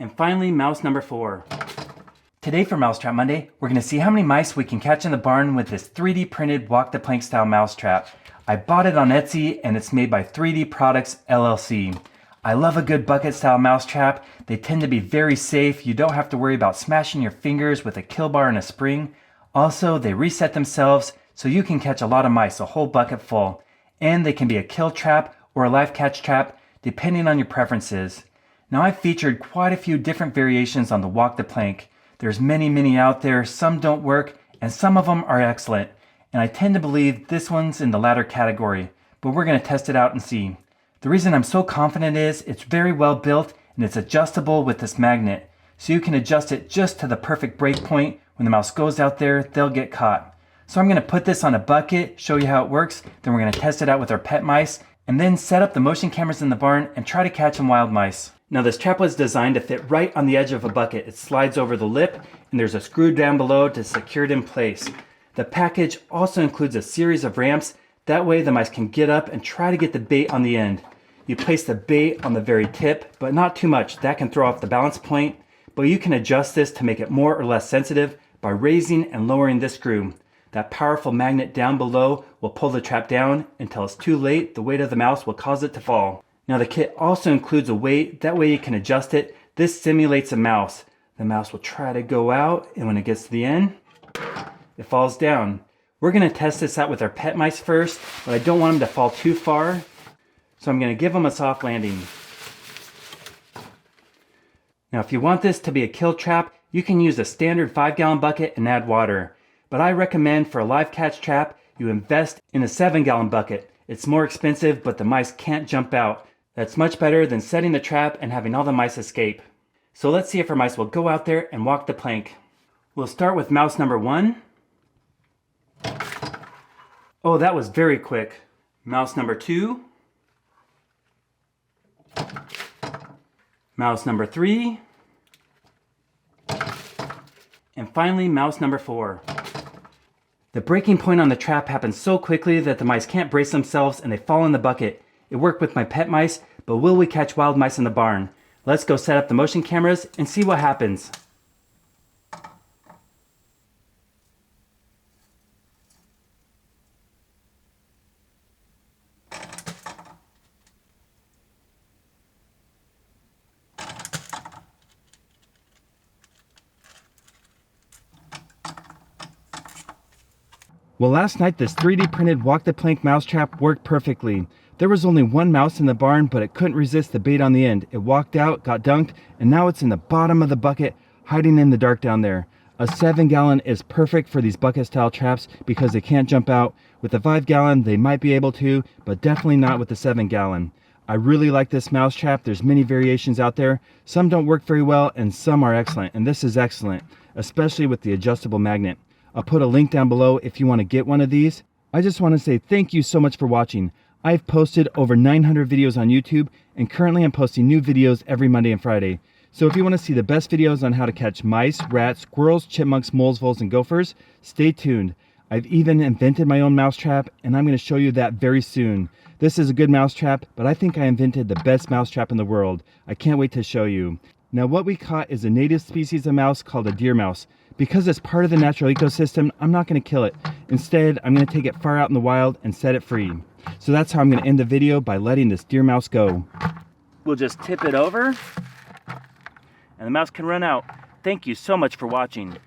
And finally, mouse number 4. Today for Mousetrap Monday, we're going to see how many mice we can catch in the barn with this 3D printed walk the plank style mousetrap. I bought it on Etsy and it's made by 3D Products LLC. I love a good bucket style mousetrap. They tend to be very safe. You don't have to worry about smashing your fingers with a kill bar and a spring. Also, they reset themselves so you can catch a lot of mice, a whole bucket full. And they can be a kill trap or a live catch trap depending on your preferences. Now I've featured quite a few different variations on the walk the plank. There's many out there. Some don't work and some of them are excellent. And I tend to believe this one's in the latter category, but we're going to test it out and see. The reason I'm so confident is it's very well built and it's adjustable with this magnet. So you can adjust it just to the perfect break point. When the mouse goes out there, they'll get caught. So I'm going to put this on a bucket, show you how it works, then we're going to test it out with our pet mice, and then set up the motion cameras in the barn and try to catch some wild mice. Now this trap was designed to fit right on the edge of a bucket. It slides over the lip and there's a screw down below to secure it in place. The package also includes a series of ramps. That way the mice can get up and try to get the bait on the end. You place the bait on the very tip, but not too much. That can throw off the balance point. But you can adjust this to make it more or less sensitive by raising and lowering this screw. That powerful magnet down below will pull the trap down until it's too late. The weight of the mouse will cause it to fall. Now the kit also includes a weight. That way you can adjust it. This simulates a mouse. The mouse will try to go out, and when it gets to the end, it falls down. We're going to test this out with our pet mice first, but I don't want them to fall too far. So I'm going to give them a soft landing. Now if you want this to be a kill trap, you can use a standard 5-gallon bucket and add water. But I recommend for a live catch trap, you invest in a 7-gallon bucket. It's more expensive, but the mice can't jump out. That's much better than setting the trap and having all the mice escape. So let's see if our mice will go out there and walk the plank. We'll start with mouse number 1. Oh, that was very quick. Mouse number 2. Mouse number 3. And finally, mouse number 4. The breaking point on the trap happens so quickly that the mice can't brace themselves and they fall in the bucket. It worked with my pet mice, but will we catch wild mice in the barn? Let's go set up the motion cameras and see what happens. Well, last night this 3D printed walk the plank mousetrap worked perfectly. There was only one mouse in the barn, but it couldn't resist the bait on the end. It walked out, got dunked, and now it's in the bottom of the bucket, hiding in the dark down there. A 7-gallon is perfect for these bucket style traps because they can't jump out. With a 5-gallon, they might be able to, but definitely not with the 7-gallon. I really like this mousetrap. There's many variations out there. Some don't work very well, and some are excellent, and this is excellent, especially with the adjustable magnet. I'll put a link down below if you want to get one of these. I just want to say thank you so much for watching. I've posted over 900 videos on YouTube, and currently I'm posting new videos every Monday and Friday. So if you want to see the best videos on how to catch mice, rats, squirrels, chipmunks, moles, voles, and gophers, stay tuned. I've even invented my own mousetrap, and I'm going to show you that very soon. This is a good mousetrap, but I think I invented the best mousetrap in the world. I can't wait to show you. Now what we caught is a native species of mouse called a deer mouse. Because it's part of the natural ecosystem, I'm not going to kill it. Instead, I'm going to take it far out in the wild and set it free. So that's how I'm going to end the video, by letting this deer mouse go. We'll just tip it over, and the mouse can run out. Thank you so much for watching.